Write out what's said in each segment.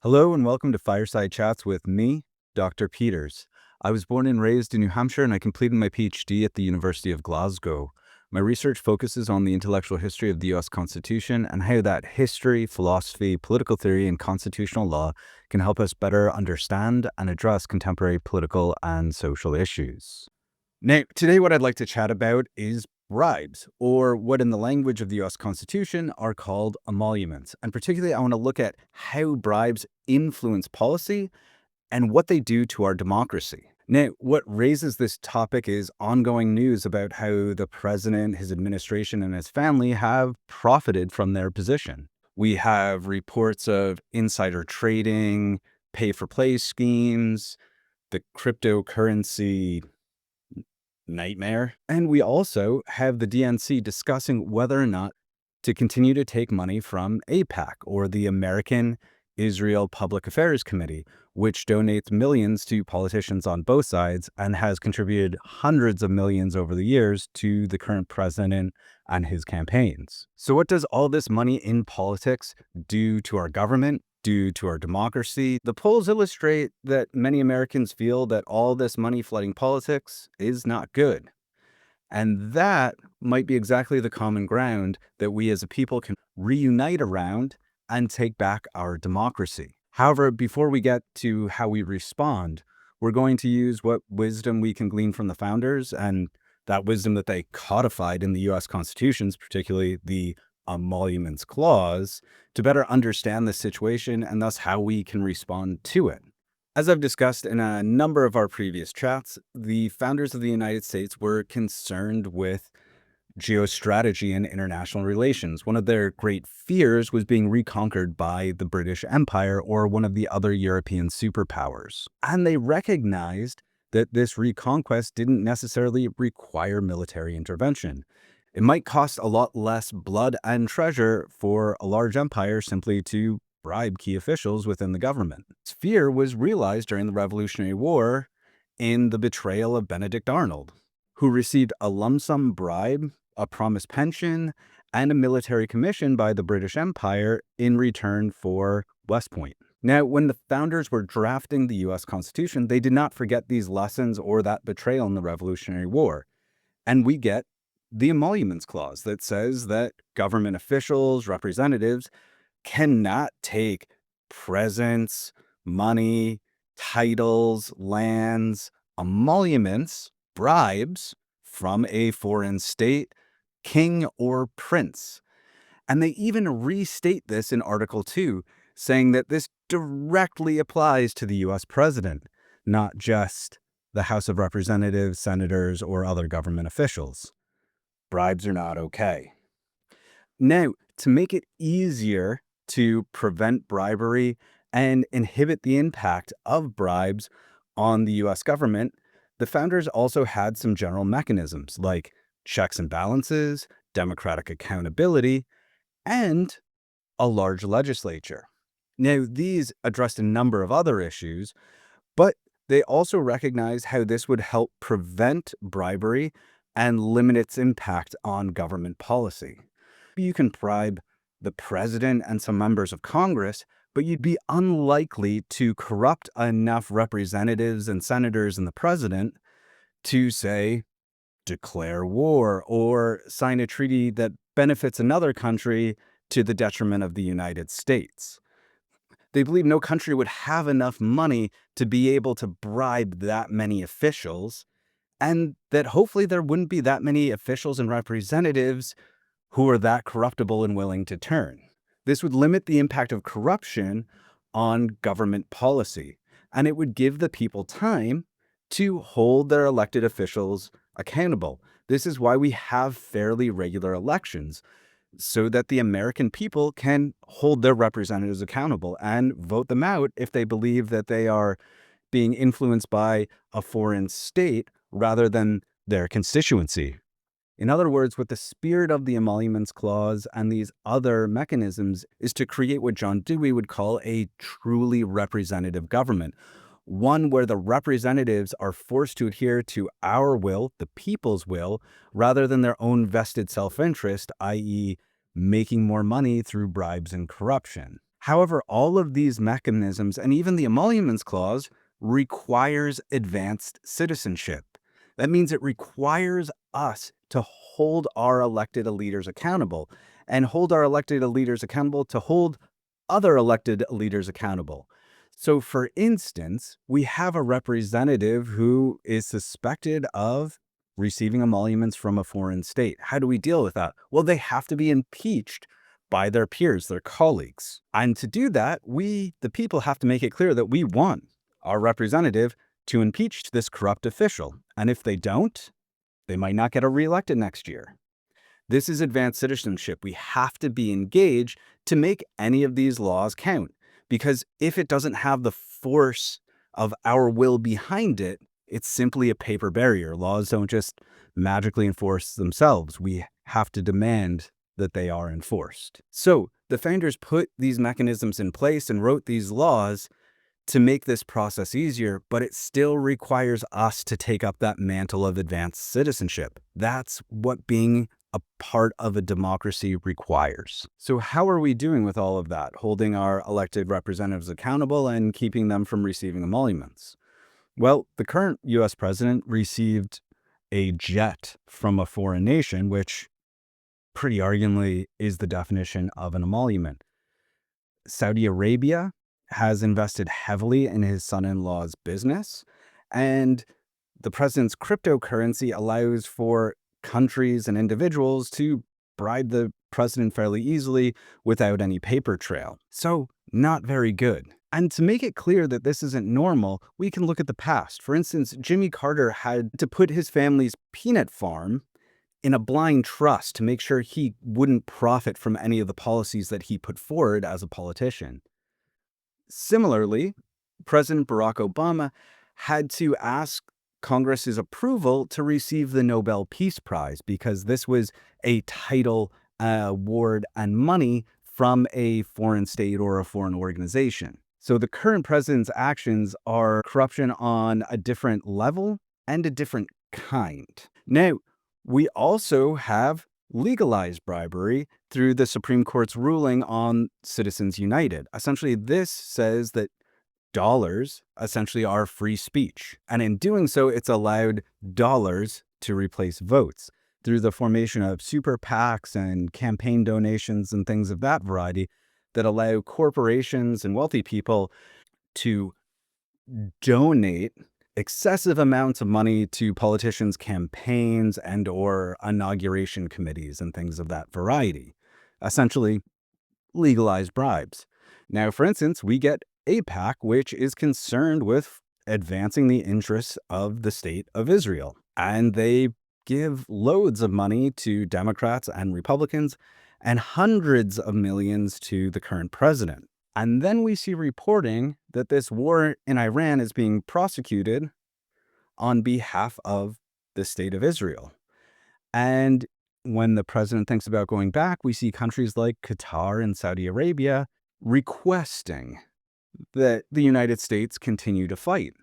Hello and welcome to Fireside Chats with me, Dr. Peters. I was born and raised in New Hampshire and I completed my PhD at the University of Glasgow. My research focuses on the intellectual history of the US Constitution and how that history, philosophy, political theory, and constitutional law can help us better understand and address contemporary political and social issues. Now, today what I'd like to chat about is bribes, or what in the language of the US Constitution are called emoluments. And particularly, I want to look at how bribes influence policy and what they do to our democracy. Now, what raises this topic is ongoing news about how the president, his administration, and his family have profited from their position. We have reports of insider trading, pay for play schemes, the cryptocurrency nightmare. And we also have the DNC discussing whether or not to continue to take money from AIPAC, or the American Israel Public Affairs Committee, which donates millions to politicians on both sides and has contributed hundreds of millions over the years to the current president and his campaigns. So what does all this money in politics do to our government, do to our democracy? The polls illustrate that many Americans feel that all this money flooding politics is not good. And that might be exactly the common ground that we as a people can reunite around and take back our democracy. However, before we get to how we respond, we're going to use what wisdom we can glean from the founders and that wisdom that they codified in the US Constitutions, particularly the Emoluments Clause, to better understand the situation and thus how we can respond to it. As I've discussed in a number of our previous chats, the founders of the United States were concerned with geostrategy and international relations. One of their great fears was being reconquered by the British Empire or one of the other European superpowers. And they recognized that this reconquest didn't necessarily require military intervention. It might cost a lot less blood and treasure for a large empire simply to bribe key officials within the government. This fear was realized during the Revolutionary War in the betrayal of Benedict Arnold, who received a lump sum bribe, a promised pension, and a military commission by the British Empire in return for West Point. Now, when the founders were drafting the US Constitution, they did not forget these lessons or that betrayal in the Revolutionary War. And we get the Emoluments Clause that says that government officials, representatives, cannot take presents, money, titles, lands, emoluments, bribes from a foreign state, king, or prince. And they even restate this in Article 2, saying that this directly applies to the US president, not just the House of Representatives, senators, or other government officials. Bribes are not okay. Now, to make it easier to prevent bribery and inhibit the impact of bribes on the US government, the founders also had some general mechanisms like checks and balances, democratic accountability, and a large legislature. Now, these addressed a number of other issues, but they also recognized how this would help prevent bribery and limit its impact on government policy. You can bribe the president and some members of Congress, but you'd be unlikely to corrupt enough representatives and senators and the president to, say, declare war or sign a treaty that benefits another country to the detriment of the United States. They believe no country would have enough money to be able to bribe that many officials, and that hopefully there wouldn't be that many officials and representatives who are that corruptible and willing to turn. This would limit the impact of corruption on government policy, and it would give the people time to hold their elected officials accountable. This is why we have fairly regular elections, so that the American people can hold their representatives accountable and vote them out if they believe that they are being influenced by a foreign state rather than their constituency. In other words, what the spirit of the Emoluments Clause and these other mechanisms is to create what John Dewey would call a truly representative government, one where the representatives are forced to adhere to our will, the people's will, rather than their own vested self-interest, i.e., making more money through bribes and corruption. However, all of these mechanisms and even the Emoluments Clause requires advanced citizenship. That means it requires us to hold our elected leaders accountable and hold our elected leaders accountable to hold other elected leaders accountable. So, for instance, we have a representative who is suspected of receiving emoluments from a foreign state. How do we deal with that? Well, they have to be impeached by their peers, their colleagues. And to do that, we, the people, have to make it clear that we want our representative to impeach this corrupt official. And if they don't, they might not get reelected next year. This is advanced citizenship. We have to be engaged to make any of these laws count. Because if it doesn't have the force of our will behind it, it's simply a paper barrier. Laws don't just magically enforce themselves. We have to demand that they are enforced. So the founders put these mechanisms in place and wrote these laws to make this process easier, but it still requires us to take up that mantle of advanced citizenship. That's what being a part of a democracy requires. So how are we doing with all of that, holding our elected representatives accountable and keeping them from receiving emoluments? Well, the current US president received a jet from a foreign nation, which pretty arguably is the definition of an emolument. Saudi Arabia has invested heavily in his son-in-law's business, and the president's cryptocurrency allows for countries and individuals to bribe the president fairly easily without any paper trail. So, not very good. And to make it clear that this isn't normal, we can look at the past. For instance, Jimmy Carter had to put his family's peanut farm in a blind trust to make sure he wouldn't profit from any of the policies that he put forward as a politician. Similarly, President Barack Obama had to ask Congress's approval to receive the Nobel Peace Prize because this was a title, award, and money from a foreign state or a foreign organization. So the current president's actions are corruption on a different level and a different kind. Now, we also have legalized bribery through the Supreme Court's ruling on Citizens United. Essentially, this says that dollars essentially are free speech. And in doing so, it's allowed dollars to replace votes through the formation of super PACs and campaign donations and things of that variety that allow corporations and wealthy people to donate excessive amounts of money to politicians' campaigns and or inauguration committees and things of that variety. Essentially, legalized bribes. Now, for instance, we get AIPAC, which is concerned with advancing the interests of the state of Israel. And they give loads of money to Democrats and Republicans and hundreds of millions to the current president. And then we see reporting that this war in Iran is being prosecuted on behalf of the state of Israel. And when the president thinks about going back, we see countries like Qatar and Saudi Arabia requesting that the United States continue to fight.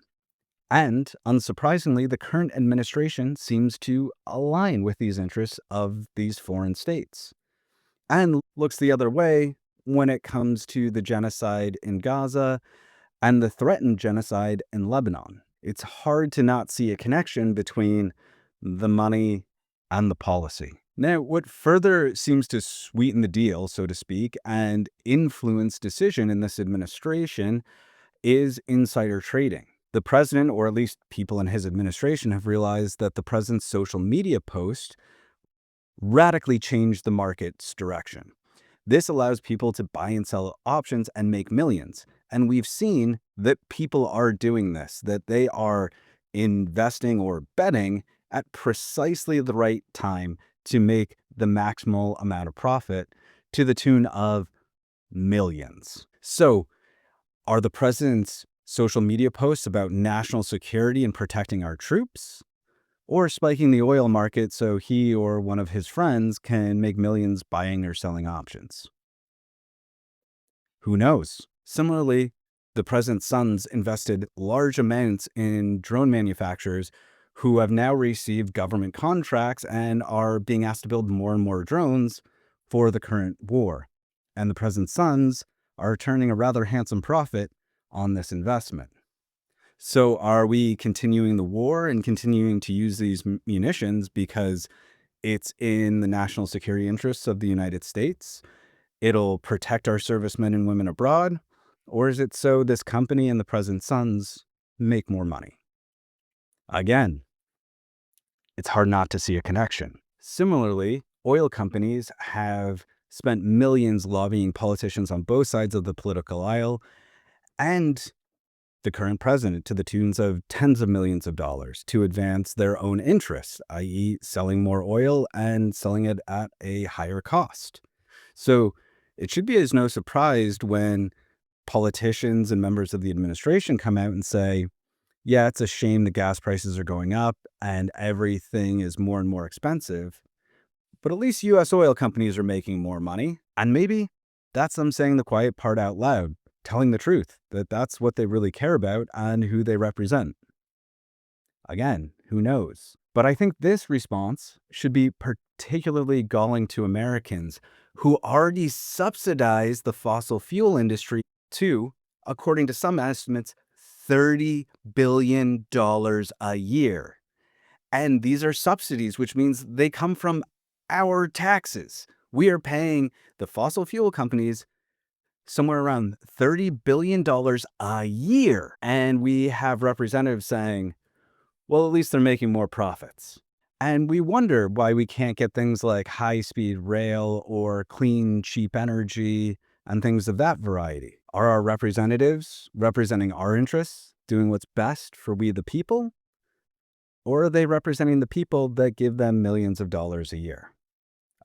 And unsurprisingly, the current administration seems to align with these interests of these foreign states and looks the other way when it comes to the genocide in Gaza and the threatened genocide in Lebanon. It's hard to not see a connection between the money and the policy. Now, what further seems to sweeten the deal, so to speak, and influence decision in this administration is insider trading. The president, or at least people in his administration, have realized that the president's social media post radically changed the market's direction. This allows people to buy and sell options and make millions. And we've seen that people are doing this, that they are investing or betting at precisely the right time to make the maximal amount of profit to the tune of millions. So, are the president's social media posts about national security and protecting our troops? Or spiking the oil market so he or one of his friends can make millions buying or selling options? Who knows? Similarly, the president's sons invested large amounts in drone manufacturers who have now received government contracts and are being asked to build more and more drones for the current war. And the president's sons are turning a rather handsome profit on this investment. So are we continuing the war and continuing to use these munitions because it's in the national security interests of the United States? It'll protect our servicemen and women abroad? Or is it so this company and the president's sons make more money? Again, it's hard not to see a connection. Similarly, oil companies have spent millions lobbying politicians on both sides of the political aisle and the current president to the tunes of tens of millions of dollars to advance their own interests, i.e., selling more oil and selling it at a higher cost. So it should be as no surprise when politicians and members of the administration come out and say, yeah, it's a shame the gas prices are going up and everything is more and more expensive, but at least U.S. oil companies are making more money. And maybe that's them saying the quiet part out loud, telling the truth, that that's what they really care about and who they represent. Again, who knows? But I think this response should be particularly galling to Americans who already subsidize the fossil fuel industry to, according to some estimates, $30 billion a year. And these are subsidies, which means they come from our taxes. We are paying the fossil fuel companies somewhere around $30 billion a year. And we have representatives saying, well, at least they're making more profits. And we wonder why we can't get things like high-speed rail or clean, cheap energy and things of that variety. Are our representatives representing our interests, doing what's best for we the people? Or are they representing the people that give them millions of dollars a year?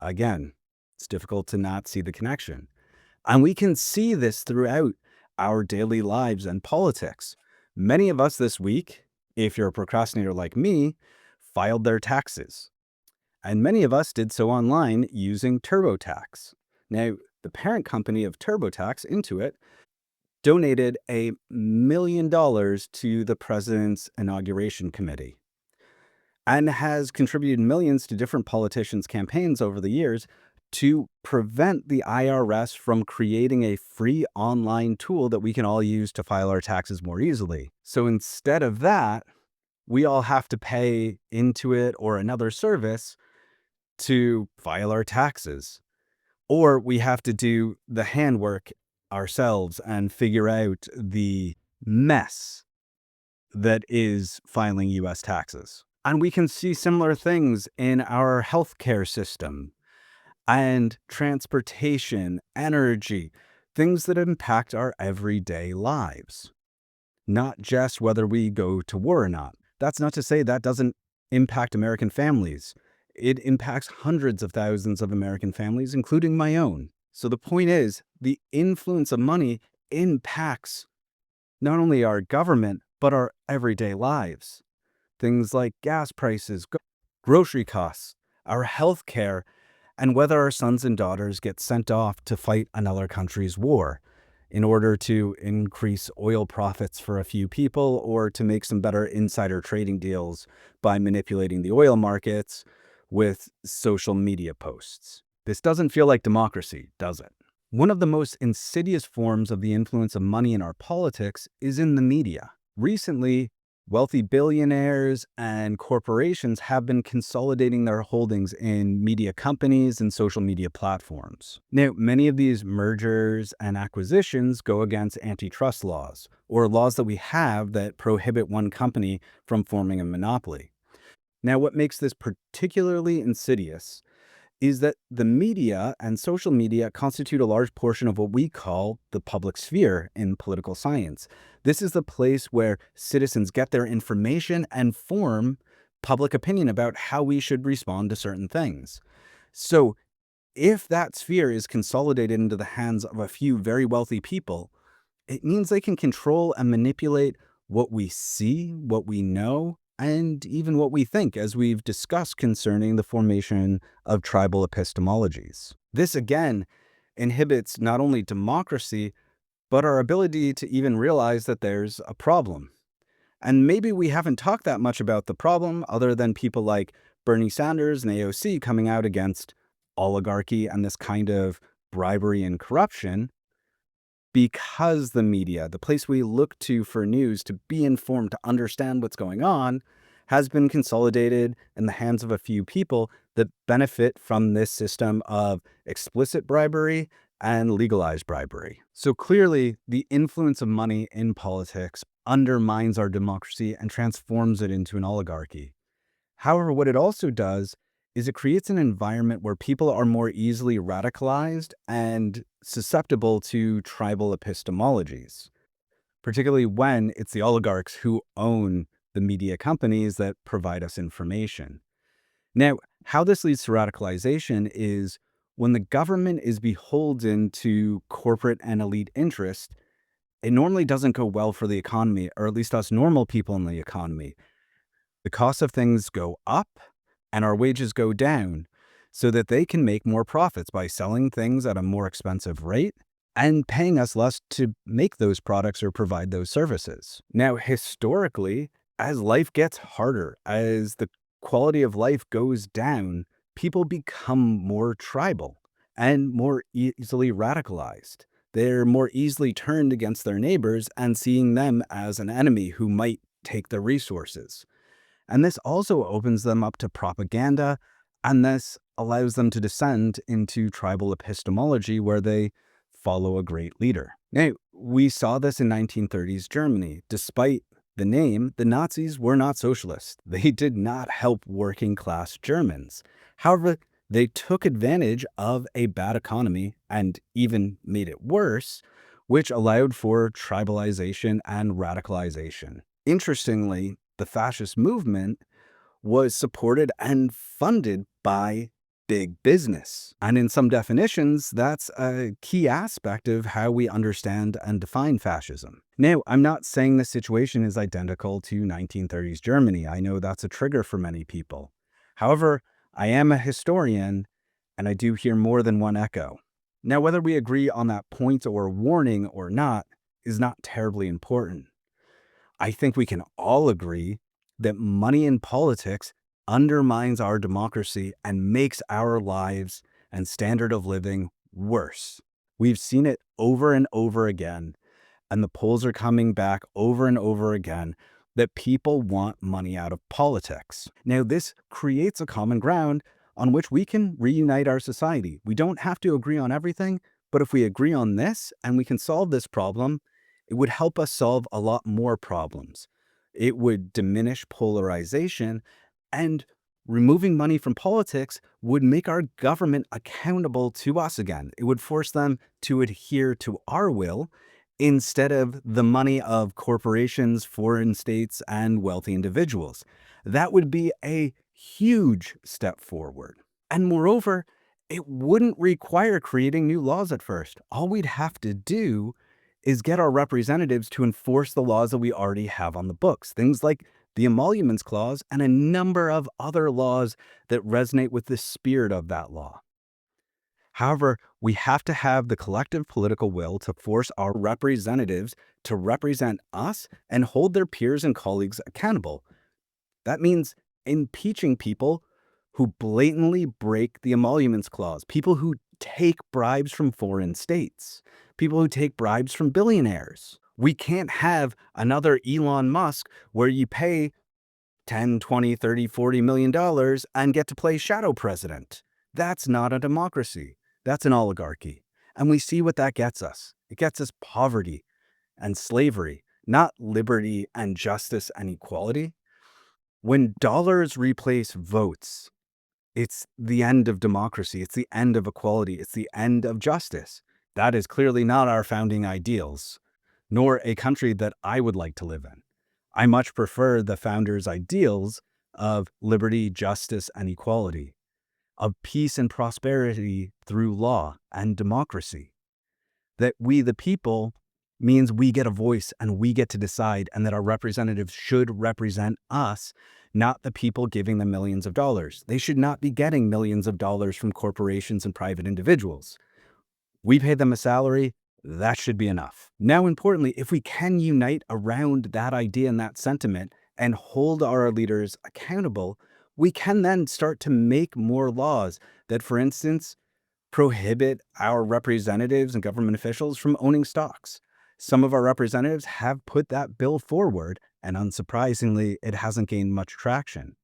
Again, it's difficult to not see the connection. And we can see this throughout our daily lives and politics. Many of us this week, if you're a procrastinator like me, filed their taxes. And many of us did so online using TurboTax. Now, the parent company of TurboTax, Intuit, donated $1 million to the president's inauguration committee and has contributed millions to different politicians' campaigns over the years to prevent the IRS from creating a free online tool that we can all use to file our taxes more easily. So instead of that, we all have to pay Intuit or another service to file our taxes. Or we have to do the handwork ourselves and figure out the mess that is filing U.S. taxes. And we can see similar things in our healthcare system and transportation, energy, things that impact our everyday lives, not just whether we go to war or not. That's not to say that doesn't impact American families. It impacts hundreds of thousands of American families, including my own. So the point is, the influence of money impacts not only our government, but our everyday lives. Things like gas prices, grocery costs, our health care, and whether our sons and daughters get sent off to fight another country's war in order to increase oil profits for a few people or to make some better insider trading deals by manipulating the oil markets with social media posts. This doesn't feel like democracy, does it? One of the most insidious forms of the influence of money in our politics is in the media. Recently, wealthy billionaires and corporations have been consolidating their holdings in media companies and social media platforms. Now, many of these mergers and acquisitions go against antitrust laws, or laws that we have that prohibit one company from forming a monopoly. Now, what makes this particularly insidious is that the media and social media constitute a large portion of what we call the public sphere in political science. This is the place where citizens get their information and form public opinion about how we should respond to certain things. So if that sphere is consolidated into the hands of a few very wealthy people, it means they can control and manipulate what we see, what we know, and even what we think, as we've discussed concerning the formation of tribal epistemologies. This, again, inhibits not only democracy, but our ability to even realize that there's a problem. And maybe we haven't talked that much about the problem other than people like Bernie Sanders and AOC coming out against oligarchy and this kind of bribery and corruption. because the media, the place we look to for news to be informed, to understand what's going on, has been consolidated in the hands of a few people that benefit from this system of explicit bribery and legalized bribery. So clearly, the influence of money in politics undermines our democracy and transforms it into an oligarchy. However, what it also does is it creates an environment where people are more easily radicalized and susceptible to tribal epistemologies, particularly when it's the oligarchs who own the media companies that provide us information. Now, how this leads to radicalization is when the government is beholden to corporate and elite interest, it normally doesn't go well for the economy, or at least us normal people in the economy. The cost of things go up and our wages go down so that they can make more profits by selling things at a more expensive rate and paying us less to make those products or provide those services. Now, historically, as life gets harder, as the quality of life goes down, people become more tribal and more easily radicalized. They're more easily turned against their neighbors and seeing them as an enemy who might take their resources. And this also opens them up to propaganda, and this allows them to descend into tribal epistemology where they follow a great leader. Now, we saw this in 1930s Germany. Despite the name, the Nazis were not socialists. They did not help working class Germans. However, they took advantage of a bad economy and even made it worse, which allowed for tribalization and radicalization. Interestingly, the fascist movement was supported and funded by big business. And in some definitions, that's a key aspect of how we understand and define fascism. Now, I'm not saying the situation is identical to 1930s Germany. I know that's a trigger for many people. However, I am a historian, and I do hear more than one echo. Now, whether we agree on that point or warning or not is not terribly important. I think we can all agree that money in politics undermines our democracy and makes our lives and standard of living worse. We've seen it over and over again, and the polls are coming back over and over again that people want money out of politics. Now, this creates a common ground on which we can reunite our society. We don't have to agree on everything, but if we agree on this and we can solve this problem, it would help us solve a lot more problems. It would diminish polarization, and removing money from politics would make our government accountable to us again. It would force them to adhere to our will instead of the money of corporations, foreign states, and wealthy individuals. That would be a huge step forward. And moreover, it wouldn't require creating new laws at first. All we'd have to do is get our representatives to enforce the laws that we already have on the books. Things like the Emoluments Clause and a number of other laws that resonate with the spirit of that law. However, we have to have the collective political will to force our representatives to represent us and hold their peers and colleagues accountable. That means impeaching people who blatantly break the Emoluments Clause, people who take bribes from foreign states, people who take bribes from billionaires. We can't have another Elon Musk where you pay 10, 20, 30, 40 million dollars and get to play shadow president. That's not a democracy. That's an oligarchy. And we see what that gets us. It gets us poverty and slavery, not liberty and justice and equality. When dollars replace votes, it's the end of democracy. It's the end of equality. It's the end of justice. That is clearly not our founding ideals, nor a country that I would like to live in. I much prefer the founders' ideals of liberty, justice, and equality, of peace and prosperity through law and democracy. That we, the people, means we get a voice and we get to decide, and that our representatives should represent us, not the people giving them millions of dollars. They should not be getting millions of dollars from corporations and private individuals. We pay them a salary. That should be enough. Now, importantly, if we can unite around that idea and that sentiment and hold our leaders accountable, we can then start to make more laws that, for instance, prohibit our representatives and government officials from owning stocks. Some of our representatives have put that bill forward, and unsurprisingly, it hasn't gained much traction.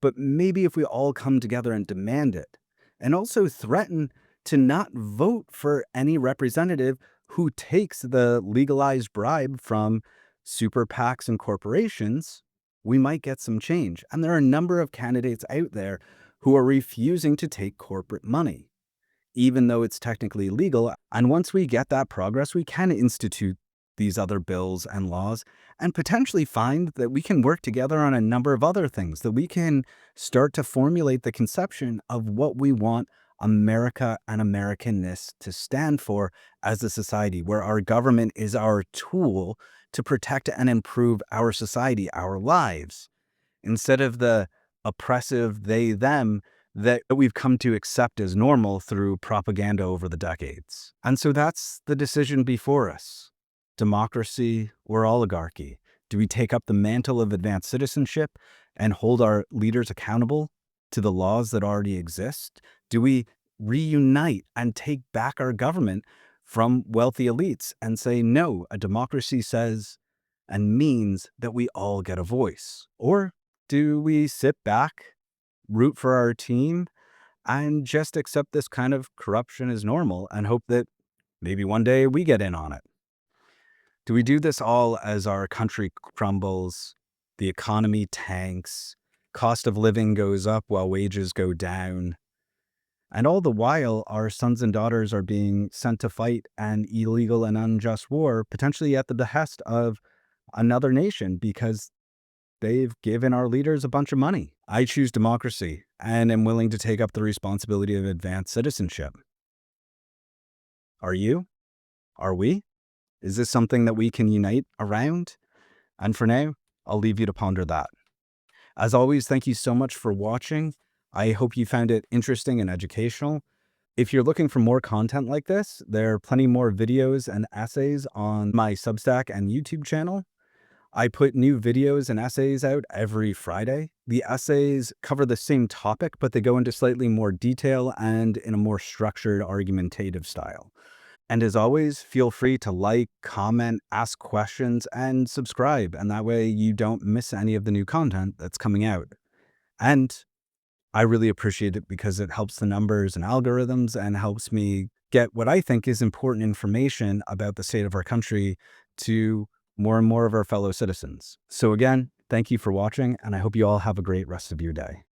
But maybe if we all come together and demand it, and also threaten to not vote for any representative who takes the legalized bribe from super PACs and corporations, we might get some change. And there are a number of candidates out there who are refusing to take corporate money, even though it's technically legal. And once we get that progress, we can institute these other bills and laws and potentially find that we can work together on a number of other things, that we can start to formulate the conception of what we want America and Americanness to stand for as a society, where our government is our tool to protect and improve our society, our lives, instead of the oppressive they, them that we've come to accept as normal through propaganda over the decades. And so that's the decision before us. Democracy or oligarchy? Do we take up the mantle of advanced citizenship and hold our leaders accountable to the laws that already exist? Do we reunite and take back our government from wealthy elites and say, no, a democracy says and means that we all get a voice? Or do we sit back, root for our team, and just accept this kind of corruption as normal and hope that maybe one day we get in on it? Do we do this all as our country crumbles, the economy tanks, cost of living goes up while wages go down, and all the while our sons and daughters are being sent to fight an illegal and unjust war, potentially at the behest of another nation because they've given our leaders a bunch of money? I choose democracy and am willing to take up the responsibility of advanced citizenship. Are you? Are we? Is this something that we can unite around? And for now, I'll leave you to ponder that. As always, thank you so much for watching. I hope you found it interesting and educational. If you're looking for more content like this, there are plenty more videos and essays on my Substack and YouTube channel. I put new videos and essays out every Friday. The essays cover the same topic, but they go into slightly more detail and in a more structured, argumentative style. And as always, feel free to like, comment, ask questions, and subscribe. And that way you don't miss any of the new content that's coming out. And I really appreciate it because it helps the numbers and algorithms and helps me get what I think is important information about the state of our country to more and more of our fellow citizens. So again, thank you for watching, and I hope you all have a great rest of your day.